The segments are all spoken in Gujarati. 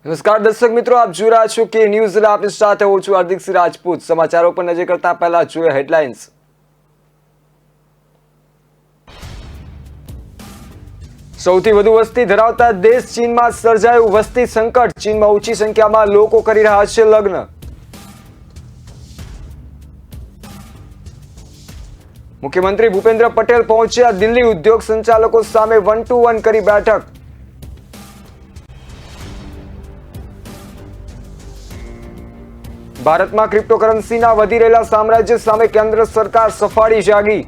નમસ્કાર દર્શક મિત્રો, આપ જોઈ રહ્યા છો કે ન્યૂઝ અને આપની સાથે હું છું હાર્દિક સિંહ રાજપૂત। સમાચારો પર નજર કરતા પહેલા જોઈએ હેડલાઇન્સ। સૌથી વધુ વસ્તી ધરાવતા દેશ ચીનમાં સર્જાયું વસ્તી સંકટ। ચીનમાં ઊંચી સંખ્યામાં લોકો કરી રહ્યા છે લગ્ન। મુખ્યમંત્રી ભૂપેન્દ્ર પટેલ પહોંચ્યા દિલ્હી। ઉદ્યોગ સંચાલકો સામે 1-to-1 કરી બેઠક। ભારતમાં ક્રિપ્ટોકરન્સીના વધી રહેલા સામ્રાજ્ય સામે કેન્દ્ર સરકાર સફાળી જાગી।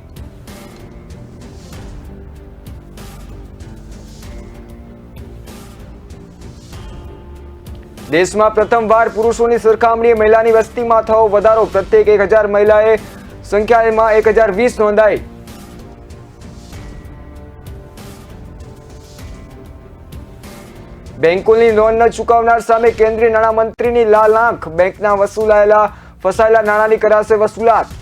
દેશમાં પ્રથમવાર પુરુષોની સરખામણીએ મહિલાની વસ્તીમાં થયો વધારો। પ્રત્યેક 1000 મહિલાએ સંખ્યામાં 1020 નોંધાઈ। બેંકોની લોન ન ચૂકવનાર સામે કેન્દ્રીય નાણામંત્રીની લાલ આંખ। બેંકના ફસાયેલા નાણાંની કરાશે વસૂલાત।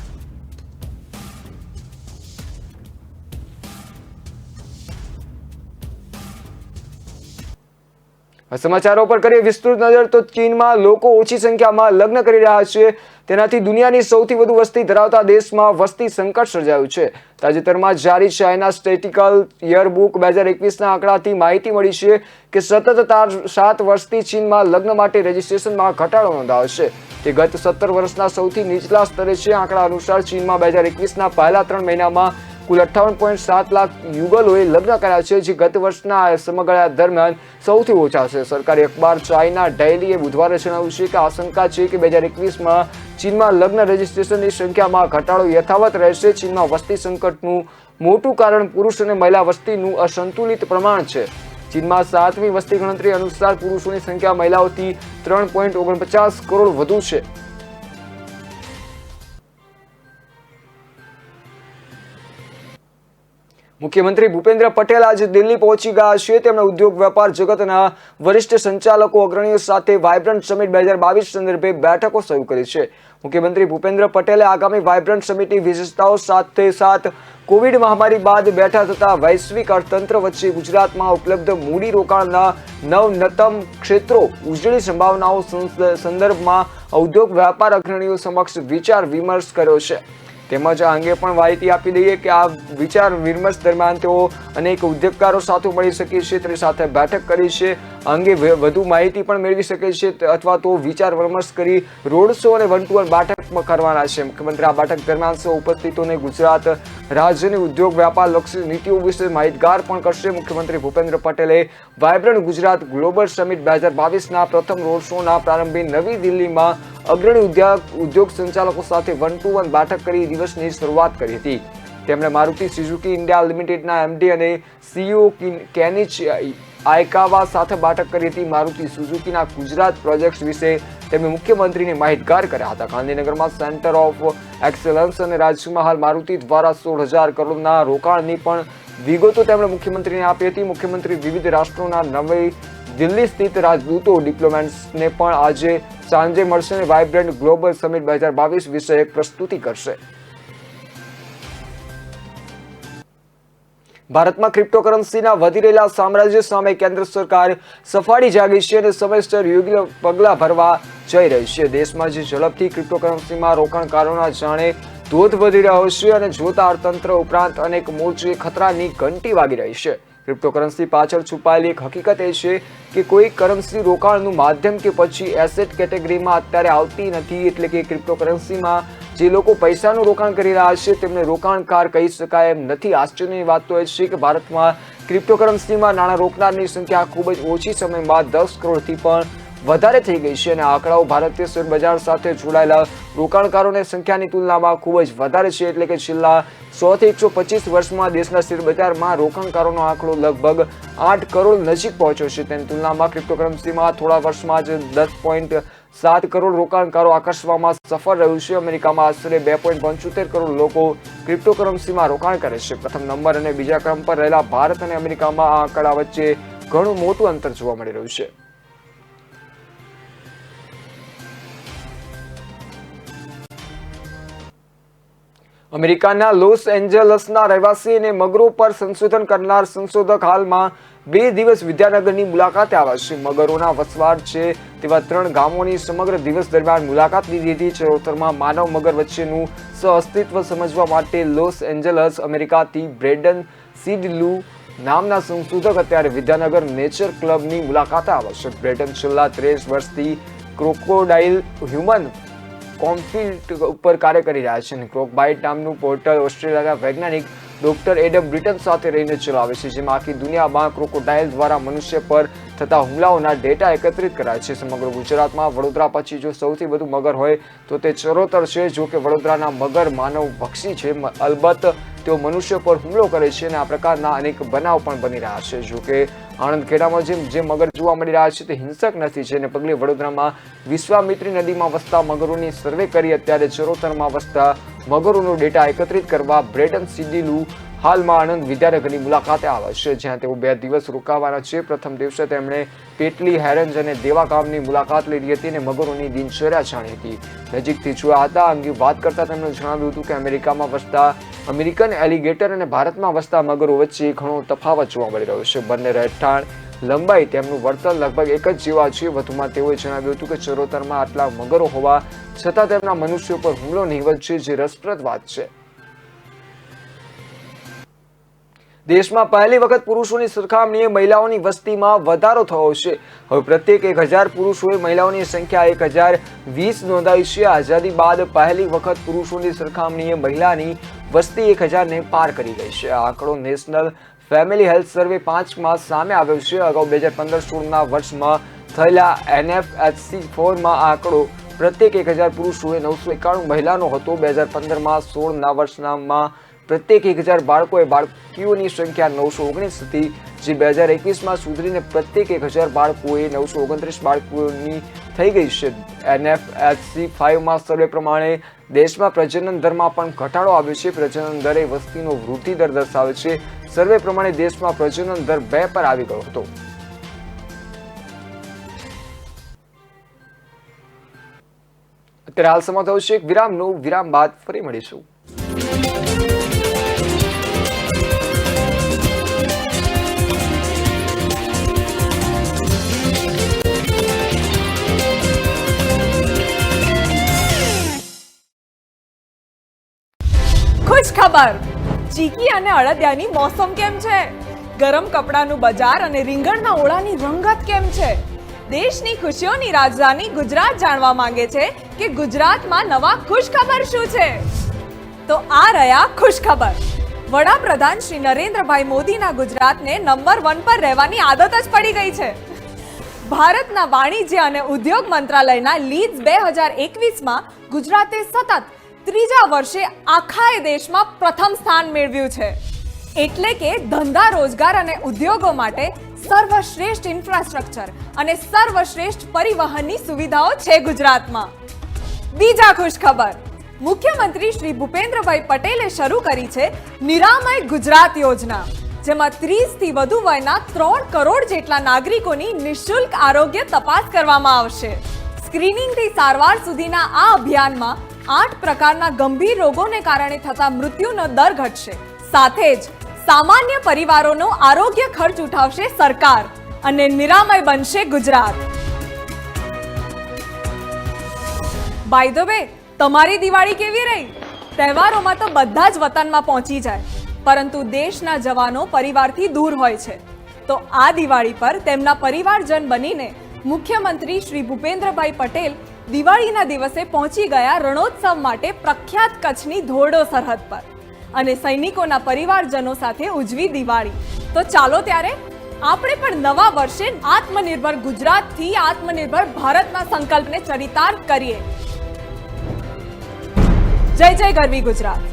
સમાચારો પર કરીએ વિસ્તૃત નજર તો ચીનમાં લોકો ઓછી સંખ્યામાં લગ્ન કરી રહ્યા છે। તેનાથી દુનિયાની સૌથી વધુ વસ્તી ધરાવતા દેશમાં વસ્તી સંકટ સર્જાયું છે। તાજેતરમાં જારી ચાઇના સ્ટેટિસ્ટિકલ યરબુક 2021ના આંકડાથી માહિતી મળી છે કે સતત 7 વર્ષથી ચીનમાં લગ્ન માટે રજિસ્ટ્રેશનમાં ઘટાડો નોંધાયો છે। તે ગત 17 વર્ષના સૌથી નીચલા સ્તરે છે। આંકડા અનુસાર ચીનમાં 2021ના પહેલા 3 મહિનામાં કુલ 58.7 લાખ યુગલોએ લગ્ન કર્યા છે, જે ગત વર્ષના સમયગાળા દરમિયાન સૌથી ઓછા છે। સરકારી અખબાર ચાઇના ડેઇલીએ બુધવારે જણાવ્યું છે કે આશંકા છે કે 2021માં ચીનમાં લગ્ન રજિસ્ટ્રેશનની સંખ્યામાં ઘટાડો યથાવત રહેશે। ચીનમાં વસ્તી સંકટનું મોટું કારણ પુરુષ અને મહિલા વસ્તીનું અસંતુલિત પ્રમાણ છે। ચીનમાં 7મી વસ્તી ગણતરી અનુસાર પુરુષોની સંખ્યા મહિલાઓથી 3.49 કરોડ વધુ છે। મુખ્યમંત્રી ભૂપેન્દ્ર પટેલ આજે દિલ્હી પહોંચી ગયા છે। તેમણે ઉદ્યોગ વેપાર જગતના વરિષ્ઠ સંચાલકો અગ્રણીઓ સાથે વાઇબ્રન્ટ સમિટ 2022 સંદર્ભે બેઠકો શરૂ કરી છે। મુખ્યમંત્રી ભૂપેન્દ્ર પટેલે આગામી વાઇબ્રન્ટ સમિટની વિશેષતાઓ સાથે કોવિડ મહામારી બાદ બેઠા થતા વૈશ્વિક અર્થતંત્ર વચ્ચે ગુજરાતમાં ઉપલબ્ધ મૂડી રોકાણના નવનતમ ક્ષેત્રો, ઉજળી સંભાવનાઓ સંદર્ભમાં ઉદ્યોગ વેપાર અગ્રણીઓ સમક્ષ વિચાર વિમર્શ કર્યો છે। તેમજ આ અંગે પણ માહિતી આપી દઈએ કે આ વિચાર વિમર્શ દરમિયાન તેઓ અનેક ઉદ્યોગકારો સાથે મળી શકે છે, તેની સાથે બેઠક કરી છે। આ અંગે વધુ માહિતી પણ મેળવી શકે છે અથવા તો વિચાર વિમર્શ કરી રોડ શો અને 1-to-1 બેઠક કરવાના છે। મુખ્યમંત્રી આ બેઠક દરમિયાન સૌ ઉપસ્થિતોને ગુજરાત રાજ્યની ઉદ્યોગ વેપાર લક્ષી નીતિઓ વિશે માહિતગાર પણ કરશે। મુખ્યમંત્રી ભૂપેન્દ્ર પટેલે વાઇબ્રન્ટ ગુજરાત ગ્લોબલ સમિટ 2022ના પ્રથમ રોડ શોના પ્રારંભે નવી દિલ્હીમાં અગ્રણી ઉદ્યોગ સંચાલકો સાથે 1-to-1 બેઠક કરી દિવસની શરૂઆત કરી હતી। તેમણે મારુતિ સુઝુકી ઇન્ડિયા લિમિટેડના એમડી અને સીઈઓ કેનિચ આયકાવા સાથે બેઠક કરી હતી। મારુતિ સુઝુકીના ગુજરાત પ્રોજેક્ટ્સ વિશે તેમણે મુખ્યમંત્રીને માહિતગાર કર્યા હતા। ગાંધીનગરમાં સેન્ટર ઓફ એક્સેલન્સ અને રાજ્યમાં હાલ મારુતિ દ્વારા 16,000 કરોડના રોકાણની પણ વિગતો તેમણે મુખ્યમંત્રીને આપી હતી। મુખ્યમંત્રી વિવિધ રાષ્ટ્રોના નવી દિલ્હી સ્થિત રાજદૂતો ડિપ્લોમેટ્સને પણ આજે સાંજે મળશે અને વાઇબ્રન્ટ ગ્લોબલ સમિટ 2022 વિશે એક પ્રસ્તુતિ કરશે। ભારતમાં ક્રિપ્ટોકરન્સીના વધી રહેલા સામ્રાજ્ય સામે કેન્દ્ર સરકાર સફાળી જાગી છે અને સમયસર યોગ્ય પગલાં ભરવા જઈ રહી છે। દેશમાં જે ઝડપથી ક્રિપ્ટોકરન્સીમાં રોકાણકારોના જાણે ધોધ વધી રહ્યો છે અને જોતા અર્થતંત્ર ઉપરાંત અનેક મોરચે ખતરાની ઘંટી વાગી રહી છે। ક્રિપ્ટોકરન્સી પાછળ છુપાયેલી એક હકીકત એ છે કે કોઈ કરન્સી રોકાણનું માધ્યમ કે પછી એસેટ કેટેગરીમાં અત્યારે આવતી નથી, એટલે કે ક્રિપ્ટોકરન્સીમાં જે લોકો પૈસાનું રોકાણ કરી રહ્યા છે તેમને રોકાણકાર કહી શકાય એમ નથી। આશ્ચર્યની વાત તો એ છે કે ભારતમાં ક્રિપ્ટોકરન્સીમાં નાણાં રોકનારની સંખ્યા ખૂબ જ ઓછી સમયમાં 10 કરોડથી પણ વધારે થઈ ગઈ છે અને આંકડાઓ ભારતીય શેરબજાર સાથે જોડાયેલા રોકાણકારોની સંખ્યાની તુલનામાં ખૂબ જ વધારે છે। એટલે કે છેલ્લા 100 થી 125 વર્ષમાં દેશના શેરબજારમાં રોકાણકારોનો આંકડો લગભગ 8 કરોડ નજીક પહોંચ્યો છે। તેની તુલનામાં ક્રિપ્ટોકરન્સીમાં થોડા વર્ષમાં જ 10.7 કરોડ રોકાણકારો આકર્ષવામાં સફળ રહ્યું છે। અમેરિકામાં આશરે 2.75 કરોડ લોકો ક્રિપ્ટોકરન્સીમાં રોકાણ કરે છે। પ્રથમ નંબર અને બીજા ક્રમ પર રહેલા ભારત અને અમેરિકામાં આ આંકડા વચ્ચે ઘણું મોટું અંતર જોવા મળી રહ્યું છે। અમેરિકાના લોસ એન્જલસના રહેવાસી અને મગરો પર સંશોધન કરનાર સંશોધક હાલમાં 2 દિવસ વિદ્યાનગરની મુલાકાતે આવ્યા છે. મગરોના વસવાટ છે તેવા 3 ગામોની સમગ્ર દિવસ દરમિયાન મુલાકાત લીધી હતી. ચરોતરમાં માનવ મગર વચ્ચેનું સહઅસ્તિત્વ સમજવા માટે લોસ એન્જલસ, અમેરિકાથી બ્રેન્ડન સીડલુ નામના સંશોધક અત્યારે વિદ્યાનગર નેચર ક્લબની મુલાકાતે આવ્યા છે. બ્રેન્ડન છેલ્લા 30 વર્ષથી ક્રોકોડાઇલ હ્યુમન કોન્ફ્લિક્ટ ઉપર કાર્ય કરી રહ્યા છે. ક્રોકબાઇટ નામનું પોર્ટલ ઓસ્ટ્રેલિયાના વૈજ્ઞાનિક ડોક્ટર એડમ બ્રિટન સાથે રહીને ચલાવે છે, જેમાં આખી દુનિયામાં ક્રોકોડાઇલ દ્વારા મનુષ્ય પર થતા હુમલાઓના ડેટા એકત્રિત કરાય છે. સમગ્ર ગુજરાતમાં વડોદરા પછી જો સૌથી વધુ મગર હોય તો તે ચરોતર છે. જો કે વડોદરાના મગર માનવ ભક્ષી છે. અલબત્ત તેઓ મનુષ્ય પર હુમલો કરે છે અને આ પ્રકારના અનેક બનાવ પણ બની રહ્યા છે. જો કે આણંદ ખેડામાં જે મગર જોવા મળી રહ્યા છે તે હિંસક નથી. જેને પગલે વડોદરામાં વિશ્વામિત્રી નદીમાં વસતા મગરોની સર્વે કરી અત્યારે ચરોતરમાં વસતા મગરોનો ડેટા એકત્રિત કરવા બ્રેન્ડન સીડલુ હાલમાં આણંદ વિદ્યાનગરની મુલાકાતે આવ્યા છે, જ્યાં તેઓ 2 દિવસ રોકાવાના છે. પ્રથમ દિવસે તેમણે પેટલી, હેરન્જ અને દેવા ગામની મુલાકાત લીધી હતી અને મગરોની દિનચર્યા જાણી હતી. નજીકથી જોયા હતા. આ અંગે વાત કરતા તેમણે જણાવ્યું હતું કે અમેરિકામાં વસતા અમેરિકન એલિગેટર અને ભારતમાં વસતા મગરો વચ્ચે ઘણો તફાવત જોવા મળી રહ્યો છે. બંને રહેઠાણ, લંબાઈ, તેમનું વર્તન લગભગ એક જ જેવા છે. વધુમાં તેઓએ જણાવ્યું હતું કે ચરોતરમાં આટલા મગરો હોવા છતાં તેમના મનુષ્યો પર હુમલો નહિવત છે, જે રસપ્રદ વાત છે. દેશમાં પહેલી વખત પુરુષોની સરખામણીએ મહિલાઓની વસ્તીમાં વધારો થયો છે. હવે પ્રત્યેક 1000 પુરુષોએ મહિલાઓની સંખ્યા 1020 નોંધાઈ છે. આઝાદી બાદ પહેલી વખત પુરુષોની સરખામણીએ મહિલાની વસ્તી 1000ને પાર કરી ગઈ છે. આ આંકડો નેશનલ ફેમિલી હેલ્થ સર્વે 5માં સામે આવ્યો છે. અગાઉ 2015-16ના વર્ષમાં થયેલા NFHC4માં આ આંકડો પ્રત્યેક 1000 પુરુષોએ 991 મહિલાનો હતો. 2015માં 16ના વર્ષમાં પ્રત્યેક 1000 બાળકોએ બાળકીઓની સંખ્યા 919 હતી, જે 2021માં સુધરીને પ્રત્યેક 1000 બાળકોએ 929 બાળકોની થઈ ગઈ છે. NFHC5માં સર્વે પ્રમાણે દેશમાં પ્રજનન દરમાં પણ ઘટાડો આવ્યો છે. પ્રજનન દર એ વસ્તીનો વૃદ્ધિ દર દર્શાવે છે. સર્વે પ્રમાણે દેશમાં પ્રજનન દર 2 પર આવી ગયો હતો. અત્યારે હાલ સમય થયો છે એક વિરામનો. વિરામ બાદ ફરી મળીશું. ખુશ ખબર, ચીકી અને અળદિયાની મોસમ કેમ છે? ગરમ કપડાનું બજાર અને રીંગણના ઓળાની રંગત કેમ છે? દેશની ખુશીઓની રાજધાની ગુજરાત જાણવા માંગે છે કે ગુજરાતમાં નવા ખુશ ખબર શું છે? તો આ રહ્યા ખુશ ખબર. વડાપ્રધાન શ્રી નરેન્દ્રભાઈ મોદીના ગુજરાતને નંબર 1 પર રહેવાની આદત જ પડી ગઈ છે. ભારતના વાણિજ્ય અને ઉદ્યોગ મંત્રાલયના લીડ્સ 2021માં ગુજરાતે સતત 3જા વર્ષે આખા દેશમાં પ્રથમ સ્થાન મેળવ્યું છે. એટલે કે ધંધા, રોજગાર અને ઉદ્યોગો માટે સર્વશ્રેષ્ઠ ઇન્ફ્રાસ્ટ્રક્ચર અને સર્વશ્રેષ્ઠ પરિવહનની સુવિધાઓ છે ગુજરાતમાં. બીજા ખુશ ખબર, મુખ્યમંત્રી શ્રી ભૂપેન્દ્રભાઈ પટેલે શરૂ કરી છે નિરામય ગુજરાત યોજના, જેમાં 30થી વધુ વયના 3 કરોડ જેટલા નાગરિકોની નિઃશુલ્ક આરોગ્ય તપાસ કરવામાં આવશે. સ્ક્રીનિંગથી સારવાર સુધીના આ અભિયાનમાં 8 પ્રકારના ગંભીર રોગોને કારણે થતા મૃત્યુનો દર ઘટશે. સાથે જ સામાન્ય પરિવારોનો આરોગ્ય ખર્ચ ઉઠાવશે સરકાર અને નિરામય બનશે ગુજરાત. બાય ધ વે, તમારી દિવાળી કેવી રહી? તહેવારોમાં તો બધા જ વતનમાં પહોંચી જાય, પરંતુ દેશના જવાનો પરિવારથી દૂર હોય છે. તો આ દિવાળી પર તેમના પરિવારજન બનીને મુખ્યમંત્રી શ્રી ભૂપેન્દ્રભાઈ પટેલ દિવાળીના દિવસે પહોંચી ગયા રણોત્સવ માટે પ્રખ્યાત કચ્છની ધોરડો સરહદ પર અને સૈનિકોના પરિવારજનો સાથે ઉજવી દિવાળી. તો ચાલો ત્યારે આપણે પણ નવા વર્ષે આત્મનિર્ભર ગુજરાતથી આત્મનિર્ભર ભારતના સંકલ્પને ચરિતાર્થ કરીએ. જય જય ગરવી ગુજરાત.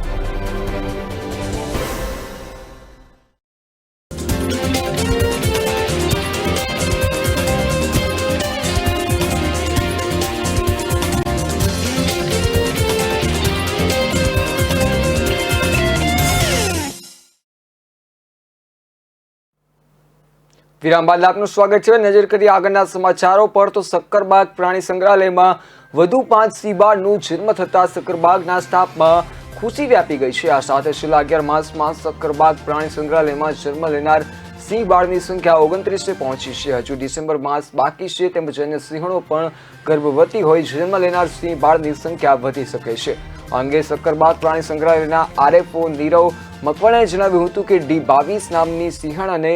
વિરામ બાદ આપનું સ્વાગત છે. નજર કરીએ આગળના સમાચારો પર. તો સક્કરબાગ પ્રાણી સંગ્રહાલયમાં વધુ 5 સિંહબાળનું જન્મ થતા સક્કરબાગના સ્ટાફમાં ખુશી વ્યાપી ગઈ છે. આ સાથે છેલ્લા 11 માસમાં સક્કરબાગ પ્રાણી સંગ્રહાલયમાં જન્મ લેનાર સિંહ બાળની સંખ્યા 29 પહોંચી છે. હજુ ડિસેમ્બર માસ બાકી છે, તેમજ અન્ય સિંહણો પણ ગર્ભવતી હોય જન્મ લેનાર સિંહ બાળની સંખ્યા વધી શકે છે. આ અંગે સક્કરબાગ પ્રાણી સંગ્રહાલયના RFO નીરવ મકવાણાએ જણાવ્યું હતું કે D22 નામની સિંહણ અને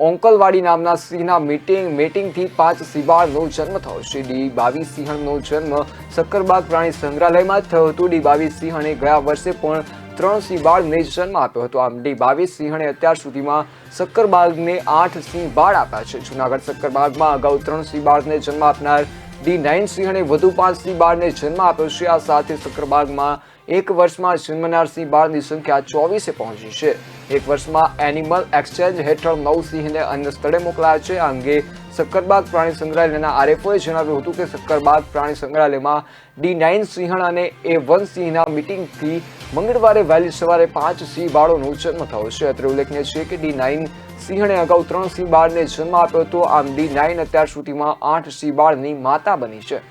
ઓંકલવાડી નામના સિંહના મેટિંગથી 5 સિંહબાળનો જન્મ થયો છે. D22 સિંહણનો જન્મ સક્કરબાગ પ્રાણી સંગ્રહાલયમાં જ થયો હતો. D22 સિંહણે ગયા વર્ષે પણ 3 સિંહબાળને જન્મ આપ્યો હતો. આમ D22 સિંહણે અત્યાર સુધીમાં સક્કરબાગને 8 સિંહબાળ આપ્યા છે. જૂનાગઢ સક્કરબાગમાં અગાઉ 3 સિંહબાળને જન્મ આપનાર D9 સિંહણે વધુ 5 સિંહબાળને જન્મ આપ્યો છે. આ સાથે સક્કરબાગમાં એક વર્ષમાં જન્મનાર સિંહ બાળની સંખ્યા 24 પહોંચી છે. એક વર્ષમાં એનિમલ એક્સચેન્જ હેઠળ 9 સિંહને અન્ય સ્થળે મોકલાયા છે. આ અંગે સક્કરબાગ પ્રાણી સંગ્રહાલયના RFOએ જણાવ્યું હતું કે સક્કરબાગ પ્રાણી સંગ્રહાલયમાં D9 સિંહણ અને A1 સિંહના મીટિંગથી મંગળવારે વહેલી સવારે 5 સિંહ બાળોનો જન્મ થયો છે. અત્રે ઉલ્લેખનીય છે કે D9 સિંહણે અગાઉ 3 સિંહ બાળને જન્મ આપ્યો હતો. આમ D9 અત્યાર સુધીમાં 8 સિંહ બાળની માતા બની છે.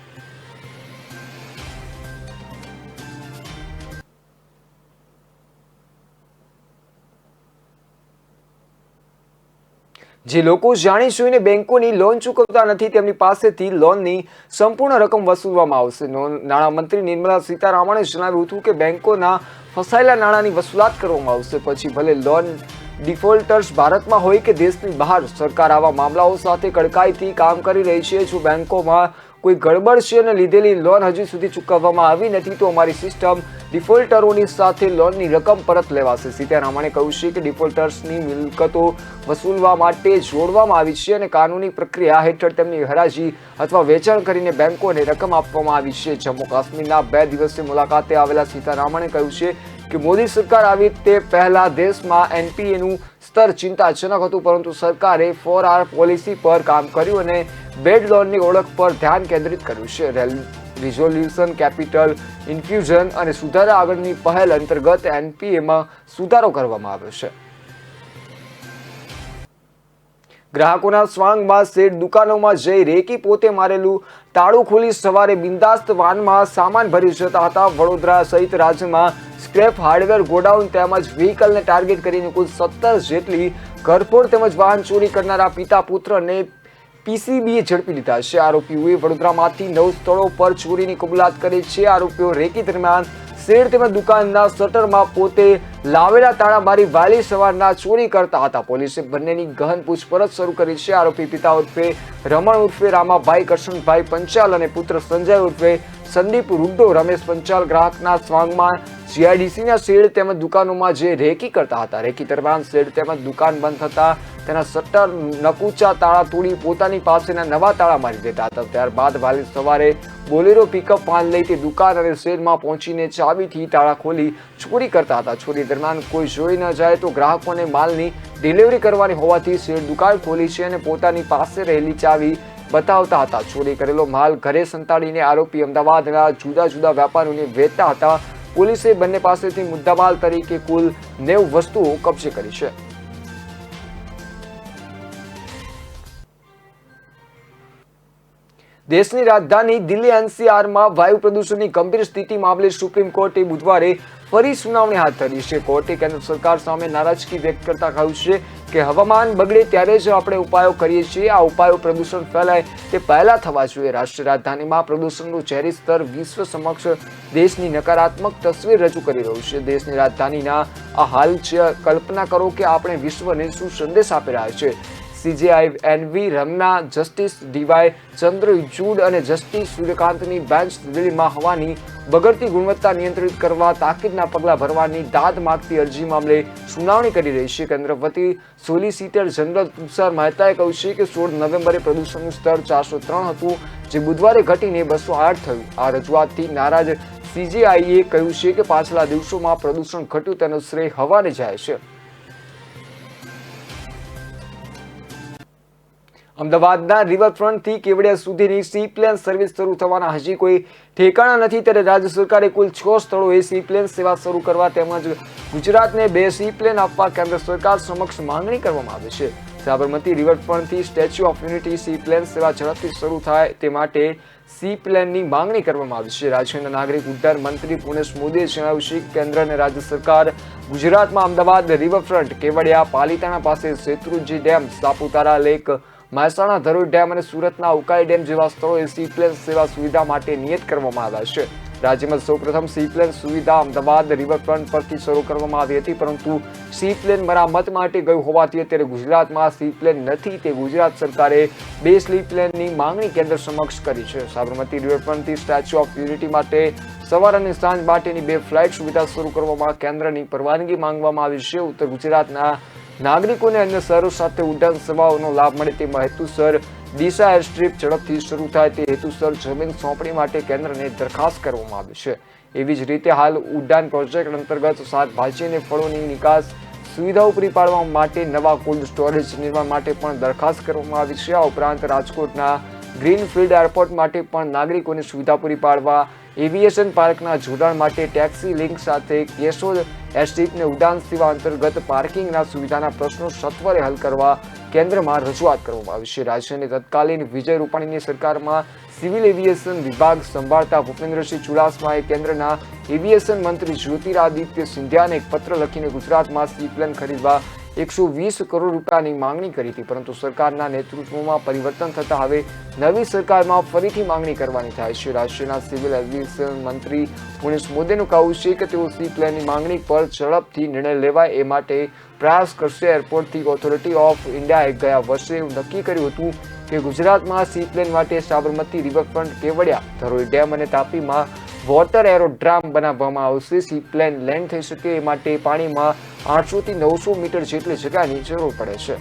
જે લોકો જાણી જોઈને બેંકોની લોન ચૂકવતા નથી તેમની પાસેથી લોનની સંપૂર્ણ રકમ વસૂલવામાં આવશે. નાણામંત્રી નિર્મલા સીતારામણે જણાવ્યું હતું કે બેંકોના ફસાયેલા નાણાંની વસૂલાત કરવામાં આવશે. પછી ભલે લોન ડિફોલ્ટર્સ ભારતમાં હોય કે દેશની બહાર, સરકાર આવા મામલાઓ સાથે કડકાઈથી કામ કરી રહી છે. જો બેંકોમાં કોઈ ગડબડ છે અને લીધેલી લોન હજી સુધી ચૂકવવામાં આવી નથી તો અમારી સિસ્ટમ ડિફોલ્ટરોની સાથે લોનની રકમ પરત લેવાશે. સીતારામણે કહ્યું છે કે ડિફોલ્ટર્સની મિલકતો વસૂલવા માટે જોડવામાં આવી છે અને કાનૂની પ્રક્રિયા હેઠળ તેમની હરાજી અથવા વેચાણ કરીને બેંકોને રકમ આપવામાં આવી છે. જમ્મુ કાશ્મીરના 2 દિવસીય મુલાકાતે આવેલા સીતારામણે કહ્યું છે કે મોદી સરકાર આવી તે પહેલા દેશમાં NPAનું સ્તર ચિંતાજનક હતું, પરંતુ સરકારે 4R પોલિસી પર કામ કર્યું અને બેડ લોનની ઓળખ પર ધ્યાન કેન્દ્રિત કર્યું છે. રિઝોલ્યુશન, કેપિટલ ઇન્ફ્યુઝન અને સુધારા આગળની પહેલ અંતર્ગત NPAમાં સુધારો કરવામાં આવ્યો છે. ગ્રાહકોના સ્વાંગમાં શેડ દુકાનોમાં જઈ રેકી પોતે મારેલું તાળું ખોલી સવારે બિંદાસ્ત વાનમાં સામાન ભરી જતા હતા. વડોદરા સહિત રાજ્યમાં સ્ક્રેપ હાર્ડવેર ગોડાઉન તેમજ વ્હીકલને ટાર્ગેટ કરીને કુલ 17 જેટલી ઘરફોડ તેમજ વાહન ચોરી કરનારા પિતા પુત્રને PCBએ ઝડપી લીધા છે. આરોપીઓએ વડોદરામાંથી 9 સ્થળો પર ચોરીની કબૂલાત કરી છે. આરોપીઓ રેકી દરમિયાન શેડ તેમજ દુકાનના શટરમાં પોતે લાવેલા તાળા મારી વહેલી સવારના ચોરી કરતા હતા. પોલીસે બંનેની ગહન પૂછપરછ શરૂ કરી છે. આરોપી પિતા ઉર્ફે રમણ ઉર્ફે રામાભાઈ કરશનભાઈ પંચાલ અને પુત્ર સંજય ઉર્ફે સંદીપ રૂડો રમેશ પંચાલ ગ્રાહકના સ્વાંગમાં GIDCના શેડ તેમજ દુકાનોમાં જે રેકી કરતા હતા. રેકી દરમિયાન શેડ તેમજ દુકાન બંધ થતા તેના શટર નકુચા તાળા તોડી પોતાની પાસેના નવા તાળા મારી દેતા હતા. ત્યારબાદ વહેલી સવારે બોલેરો પિકઅપ વાન લઈ તે દુકાન અને શેડમાં પહોંચીને ચાવીથી તાળા ખોલી ચોરી કરતા હતા. ચોરી દરમિયાન કોઈ જોઈ ન જાય તો ગ્રાહકોને માલની ડિલિવરી કરવાની હોવાથી શેડ દુકાન ખોલી છે અને પોતાની પાસે રહેલી ચાવી બતાવતા હતા. ચોરી કરેલો માલ ઘરે સંતાડીને આરોપી અમદાવાદના જુદા જુદા વેપારીઓને વેચતા હતા. પોલીસે બંને પાસેથી મુદ્દામાલ તરીકે કુલ 90 વસ્તુઓ કબજે કરી છે. દેશની રાજધાની દિલ્હી NCRમાં વાયુ પ્રદૂષણની ગંભીર સ્થિતિ મામલે સુપ્રીમ કોર્ટે બુધવારે ફરી સુનાવણી હાથ ધરી છે. કોર્ટે કેન્દ્ર સરકાર સામે નારાજગી વ્યક્ત કરતા કહ્યું છે કે હવામાન બગડે ત્યારે જ આપણે ઉપાયો કરીએ છીએ. આ ઉપાયો પ્રદૂષણ ફેલાય તે પહેલા થવા જોઈએ. રાષ્ટ્રીય રાજધાનીમાં પ્રદૂષણનું ઝેરી સ્તર વિશ્વ સમક્ષ દેશની નકારાત્મક તસવીર રજૂ કરી રહ્યું છે. દેશની રાજધાનીના આ હાલ છે. કલ્પના કરો કે આપણે વિશ્વને શું સંદેશ આપી રહ્યા છે. CJI NV Ramana, justice DY Chandrachud અને જસ્ટિસ સૂર્યકાંતની બેન્ચ દિલ્હીમાં હવાની બગડતી ગુણવત્તા નિયંત્રિત કરવા તાકીદના પગલાં ભરવાની દાદ માંગતી અરજી મામલે સુનાવણી કરી રહી છે. કેન્દ્ર વતી સોલિસિટર જનરલ તુષાર મહેતાએ કહ્યું છે કે 16 નવેમ્બરે પ્રદૂષણનું સ્તર 403 હતું, જે બુધવારે ઘટીને 208 થયું. આ રજૂઆતથી નારાજ CJIએ કહ્યું છે કે પાછલા દિવસોમાં પ્રદૂષણ ઘટ્યું તેનો શ્રેય હવાને જાય છે. અમદાવાદના રિવરફ્રન્ટથી કેવડિયા સુધીની સી પ્લેન સર્વિસ શરૂ થવાના હજી કોઈ ઠેકાણા નથી. ત્યારે રાજ્ય સરકારે કુલ 6 સ્થળોએ સી પ્લેન સેવા શરૂ કરવા તેમજ ગુજરાતને 2 સી પ્લેન આપવા કેન્દ્ર સરકાર સમક્ષ માંગણી કરવામાં આવી છે. સાબરમતી રિવરફ્રન્ટથી Statue of Unity sea plane સેવા ઝડપથી શરૂ થાય તે માટે સી પ્લેનની માંગણી કરવામાં આવી છે. રાજ્યના નાગરિક ઉડ્ડયન મંત્રી પુનેશ મોદીએ જણાવ્યું છે કે કેન્દ્ર અને રાજ્ય સરકાર ગુજરાતમાં અમદાવાદ રિવરફ્રન્ટ, કેવડિયા, પાલિતાણા પાસે Shetrunji dam, Saputara lake, Mehsana Dharoi dam અને સુરતના ઉકાઈ ડેમ જેવા સ્થળોએ સી પ્લેન સેવા સુવિધા માટે નિયત કરવામાં આવ્યા છે. રાજ્યમાં સૌપ્રથમ સી પ્લેન સુવિધા અમદાવાદ રિવરફ્રન્ટ પરથી શરૂ કરવામાં આવી હતી, પરંતુ સી પ્લેન મરામત માટે ગયું હોવાથી અત્યારે ગુજરાતમાં સી પ્લેન નથી. તે ગુજરાત સરકારે 2 સી પ્લેનની માંગણી કેન્દ્ર સમક્ષ કરી છે. સાબરમતી રિવરફ્રન્ટથી સ્ટેચ્યુ ઓફ યુનિટી માટે સવાર અને સાંજ માટેની 2 ફ્લાઇટ સુવિધા શરૂ કરવામાં કેન્દ્રની પરવાનગી માંગવામાં આવી છે. ઉત્તર ગુજરાતના નાગરિકોને અન્ય શહેરો સાથે ઉડાન સેવાઓનો લાભ મળે તે હેતુસર ડીસા એરસ્ટ્રીપ ઝડપથી શરૂ થાય તે હેતુસર જમીન સોંપણી માટે કેન્દ્રને દરખાસ્ત કરવામાં આવી છે. એવી જ રીતે હાલ ઉડાન પ્રોજેક્ટ અંતર્ગત શાકભાજી અને ફળોની નિકાસ સુવિધાઓ પૂરી પાડવા માટે નવા કોલ્ડ સ્ટોરેજ નિર્માણ માટે પણ દરખાસ્ત કરવામાં આવી છે. આ ઉપરાંત રાજકોટના ગ્રીનફિલ્ડ એરપોર્ટ માટે પણ નાગરિકોને સુવિધા પૂરી પાડવા, એવિએશન પાર્કના જોડાણ માટે ટેક્સી લિંક સાથે કેશોદ એરસ્ટ્રીપને ઉડાન સેવા અંતર્ગત પાર્કિંગના સુવિધાના પ્રશ્નો સત્વરે હલ કરવા કેન્દ્રમાં રજૂઆત કરવામાં આવી છે. રાજ્યની તત્કાલીન વિજય રૂપાણીની સરકારમાં સિવિલ એવિએશન વિભાગ સંભાળતા ભૂપેન્દ્રસિંહ ચુડાસમાએ કેન્દ્રના એવિએશન મંત્રી જ્યોતિરાદિત્ય સિંધિયાને એક પત્ર લખીને ગુજરાતમાં સી પ્લેન ખરીદવા 120 કરોડ રૂપિયાની માંગણી કરી હતી, પરંતુ સરકારના નેતૃત્વમાં પરિવર્તન થતા હવે નવી સરકારમાં ફરીથી માંગણી કરવાની થાય છે. રાજ્યના સિવિલ એવિએશન મંત્રી પુનેશ મોદીનું કહેવું છે કે તેઓ સી પ્લેનની માંગણી પર ઝડપથી નિર્ણય લેવાય એ માટે પ્રયાસ કરશે. એરપોર્ટથી ઓથોરિટી ઓફ ઇન્ડિયાએ ગયા વર્ષે નક્કી કર્યું હતું કે ગુજરાતમાં સી પ્લેન માટે સાબરમતી રિવરફ્રન્ટ, કેવડિયા, ધરોઈ ડેમ અને તાપીમાં વોટર એરોડ્રામ બનાવવામાં આવશે. સી પ્લેન લેન્ડ થઈ શકે એ માટે પાણીમાં 800 થી 900 મીટર જેટલી જગ્યાની જરૂર પડે છે.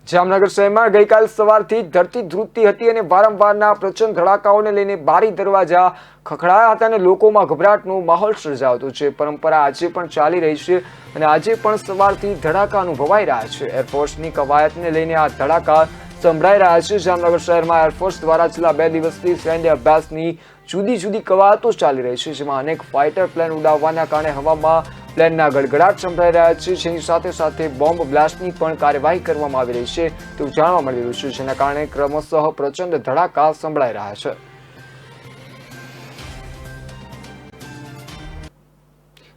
જામનગર શહેરમાં ગઈકાલ સવારથી ધરતી ધ્રુજતી હતી અને વારંવારના પ્રચંડ ધડાકાઓને લઈને બારી દરવાજા ખખડાયા હતા અને લોકોમાં ગભરાટનો માહોલ સર્જાતો છે. પરંપરા આજે પણ ચાલી રહી છે અને આજે પણ સવારથી ધડાકા અનુભવાઈ રહ્યા છે. એરફોર્સની કવાયતને લઈને આ ધડાકા સંભળાઈ રહ્યા છે. જામનગર શહેરમાં એરફોર્સ દ્વારા છેલ્લા 2 દિવસથી સૈન્ય અભ્યાસની જુદી જુદી કવાયતો ચાલી રહી છે, જેમાં અનેક ફાઇટર પ્લેન ઉડાવવાના કારણે હવામાં પ્લેનના ગડગડાટ સંભળાઈ રહ્યા છે, જેની સાથે સાથે બોમ્બ બ્લાસ્ટની પણ કાર્યવાહી કરવામાં આવી રહી છે તેવું જાણવા મળી રહ્યું છે, જેના કારણે ક્રમશઃ પ્રચંડ ધડાકા સંભળાઈ રહ્યા છે.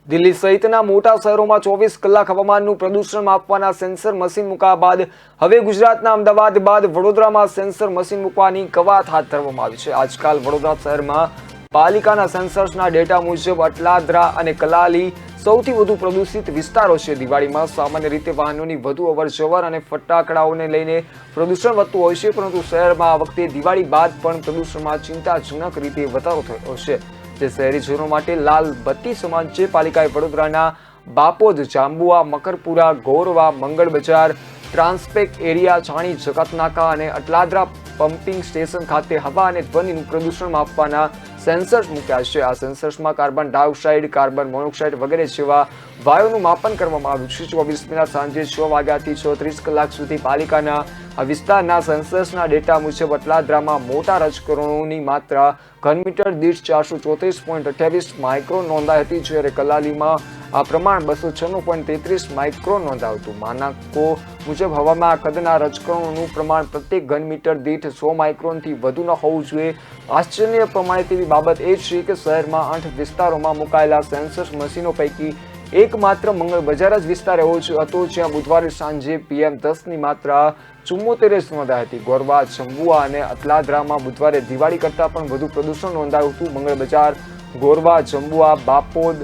દિલ્હી સહિતના મોટા શહેરોમાં 24 કલાક હવામાનનું પ્રદૂષણ માપવાના સેન્સર મશીન મૂક્યા બાદ હવે ગુજરાતના અમદાવાદ બાદ વડોદરામાં સેન્સર મશીન મૂકવાની કવાયત હાથ ધરવામાં આવી છે. આજકાલ વડોદરા શહેરમાં પાલિકાના સેન્સર્સના ડેટા મુજબ અટલાદરા અને કલાલી સૌથી વધુ પ્રદૂષિત વિસ્તારો છે. દિવાળીમાં સામાન્ય રીતે વાહનોની વધુ અવરજવર અને ફટાકડાઓને લઈને પ્રદૂષણ વધતું હોય છે, પરંતુ શહેરમાં આ વખતે દિવાળી બાદ પણ પ્રદૂષણમાં ચિંતાજનક રીતે વધારો થયો છે, જે શહેરીજનો માટે લાલ બત્તી સમાન છે. પાલિકાએ વડોદરાના બાપોદ, જાંબુઆ, મકરપુરા, ગોરવા, મંગળ બજાર, ટ્રાન્સપેક એરિયા, ચાણી, જગતનાકા અને અટલાદરા પમ્પિંગ સ્ટેશન ખાતે હવા અને ધ્વનિનું પ્રદૂષણ માપવાના સેન્સર્સ મૂક્યા છે. આ સેન્સર્સમાં કાર્બન ડાયોક્સાઇડ, કાર્બન મોનોક્સાઇડ વગેરે જેવા વાયુનું માપન કરવામાં આવ્યું છે. 24 મેના સાંજે 6 વાગ્યાથી 6:30 કલાક સુધી પાલિકાના આ વિસ્તારના સેન્સર્સના ડેટા મુજબ અટલાદરામાં મોટા રજકણોની માત્રા ઘનમીટર દીઠ 434.28 માઇક્રોન નોંધાઈ હતી, જ્યારે કલાલીમાં આ પ્રમાણ 296.33 માઇક્રોન નોંધાયું હતું. માનકો મુજબ હવામાં કદના રજકણોનું પ્રમાણ પ્રત્યેક ઘનમીટર દીઠ 100 માઇક્રોનથી વધુ ન હોવું જોઈએ. આશ્ચર્ય પ્રમાણે તેવી બાબત એ છે કે શહેરમાં 8 વિસ્તારોમાં મુકાયેલા સેન્સર્સ મશીનો પૈકી એકમાત્ર મંગળ બજાર જ વિસ્તાર એવો હતો જ્યાં બુધવારે સાંજે PM10ની માત્રા 74 નોંધાઈ હતી. ગોરવા, જંબુઆ અને અટલાદરામાં બુધવારે દિવાળી કરતાં પણ વધુ પ્રદૂષણ નોંધાયું હતું. મંગળ બજાર, ગોરવા, જંબુઆ, બાપોદ,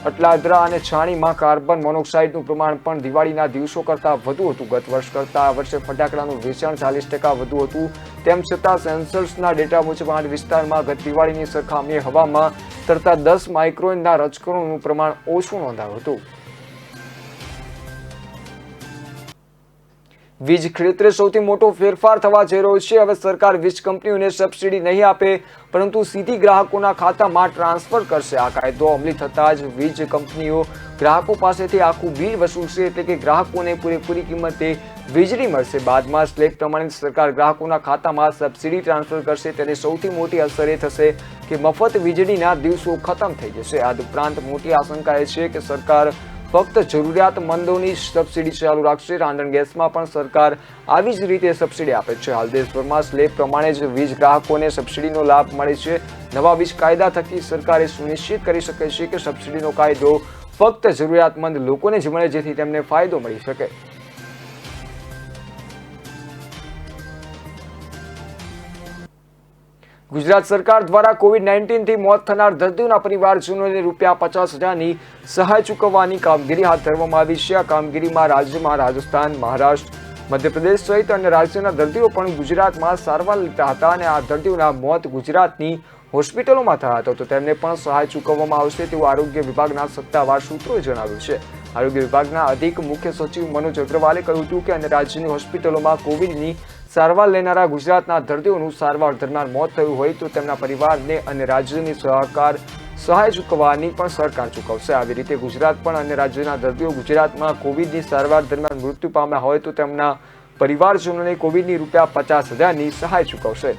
અટલાદરા અને છાણીમાં કાર્બન મોનોક્સાઇડનું પ્રમાણ પણ દિવાળીના દિવસો કરતાં વધુ હતું. ગત વર્ષ કરતાં આ વર્ષે ફટાકડાનું વેચાણ 40% વધુ હતું. તેમ છતાં સેન્સર્સના ડેટા મુજબ 8 વિસ્તારમાં ગત દિવાળીની સરખામણીએ હવામાં તરતા 10 માઇક્રોનના રજકણોનું પ્રમાણ ઓછું નોંધાયું હતું. વીજ ક્ષેત્રે સૌથી મોટો ફેરફાર થવા જઈ રહ્યો છે. હવે સરકાર વીજ કંપનીઓને સબસિડી નહીં આપે પરંતુ સીધી ગ્રાહકોના ખાતામાં ટ્રાન્સફર કરશે. આ કાયદો અમલી થતાં જ વીજ કંપનીઓ ગ્રાહકો પાસેથી આખું બિલ વસૂલશે, એટલે કે ગ્રાહકોને પૂરેપૂરી કિંમતે વીજળી મળશે. બાદમાં સ્લેબ પ્રમાણે સરકાર ગ્રાહકોના ખાતામાં સબસિડી ટ્રાન્સફર કરશે. તેને સૌથી મોટી અસર એ થશે કે મફત વીજળીના દિવસો ખતમ થઈ જશે. આ ઉપરાંત મોટી આશંકા એ છે કે સરકાર ફક્ત જરૂરિયાતમંદોની સબસિડી ચાલુ રાખશે. રાંધણ ગેસમાં પણ સરકાર આવી જ રીતે સબસિડી આપે છે. હાલ દેશભરમાં સ્લેબ પ્રમાણે જ વીજ ગ્રાહકોને સબસિડીનો લાભ મળે છે. નવા વીજ કાયદા થકી સરકારે સુનિશ્ચિત કરી શકે છે કે સબસિડીનો કાયદો ફક્ત જરૂરિયાતમંદ લોકોને જ મળે, જેથી તેમને ફાયદો મળી શકે. ગુજરાત સરકાર દ્વારા કોવિડ-19 થી મોત થનાર દર્દીઓના પરિવારજનોને ₹50,000ની સહાય ચૂકવવાની કામગીરી હાથ ધરવામાં આવી છે. આ કામગીરીમાં રાજ્યમાં રાજસ્થાન, મહારાષ્ટ્ર, મધ્યપ્રદેશ સહિત અન્ય રાજ્યોના દર્દીઓ પણ ગુજરાતમાં સારવાર લેતા હતા અને આ દર્દીઓના મોત ગુજરાતની હોસ્પિટલોમાં થયા હતા, તો તેમને પણ સહાય ચૂકવવામાં આવશે તેવું આરોગ્ય વિભાગના સત્તાવાર સૂત્રોએ જણાવ્યું છે. આરોગ્ય વિભાગના અધિક મુખ્ય સચિવ મનોજ અગ્રવાલે કહ્યું હતું કે અન્ય રાજ્યની હોસ્પિટલોમાં કોવિડની સારવાર લેનારા ગુજરાતના દર્દીઓનું સારવાર દરમિયાન મોત થયું હોય તો તેમના પરિવારને અને રાજ્યની સહાય ચૂકવવાની પણ સરકાર ચૂકવશે. આવી રીતે ગુજરાત પણ અન્ય રાજ્યોના દર્દીઓ ગુજરાતમાં કોવિડની સારવાર દરમિયાન મૃત્યુ પામ્યા હોય તો તેમના પરિવારજનોને કોવિડની ₹50,000ની સહાય ચૂકવશે.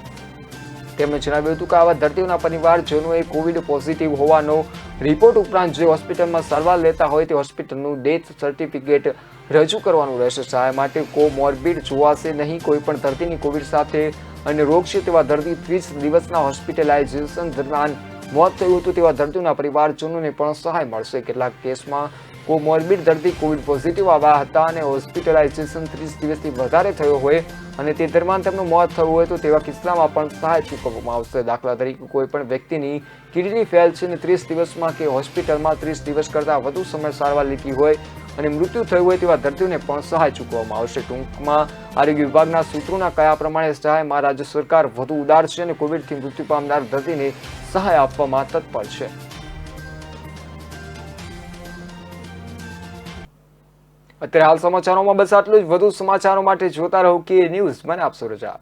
તેમણે જણાવ્યું હતું કે આવા દર્દીઓના પરિવારજનોએ કોવિડ પોઝિટિવ હોવાનો રિપોર્ટ ઉપરાંત જે હોસ્પિટલમાં સારવાર લેતા હોય તે હોસ્પિટલનું ડેથ સર્ટિફિકેટ રજૂ કરવાનું રહેશે. સહાય માટે કોમોર્બિડ જોવાશે નહીં. કોઈ પણ દર્દીની કોવિડ સાથે અન્ય રોગ છે તેવા દર્દી 30 દિવસના હોસ્પિટલાઇઝેશન દરમિયાન મોત થયું હતું તેવા દર્દીઓના પરિવારજનોને પણ સહાય મળશે. કેટલાક કેસમાં કોમોર્બિડ દર્દી કોવિડ પોઝિટિવ આવ્યા હતા અને હોસ્પિટલાઇઝેશન 30 દિવસથી વધારે થયો હોય અને તે દરમિયાન તેમનું મોત થયું હોય તો તેવા કિસ્સામાં પણ સહાય ચૂકવવામાં આવશે. દાખલા તરીકે કોઈ પણ વ્યક્તિની કિડની ફેલ છે અને 30 દિવસમાં કે હોસ્પિટલમાં 30 દિવસ કરતાં વધુ સમય સારવાર લીધી હોય અને મૃત્યુ થયું હોય તેવા દર્દીઓને પણ સહાય ચૂકવવામાં આવશે. ટૂંકમાં આરોગ્ય વિભાગના સૂત્રોના કયા પ્રમાણે સહાયમાં રાજ્ય સરકાર વધુ ઉદાર છે અને કોવિડથી મૃત્યુ પામનાર દર્દીને સહાય આપવામાં તત્પર છે. અત્યારે હાલ સમાચારોમાં બસ આટલું જ. વધુ સમાચારો માટે જોતા રહો કે ન્યૂઝ. મને આપશો રજા.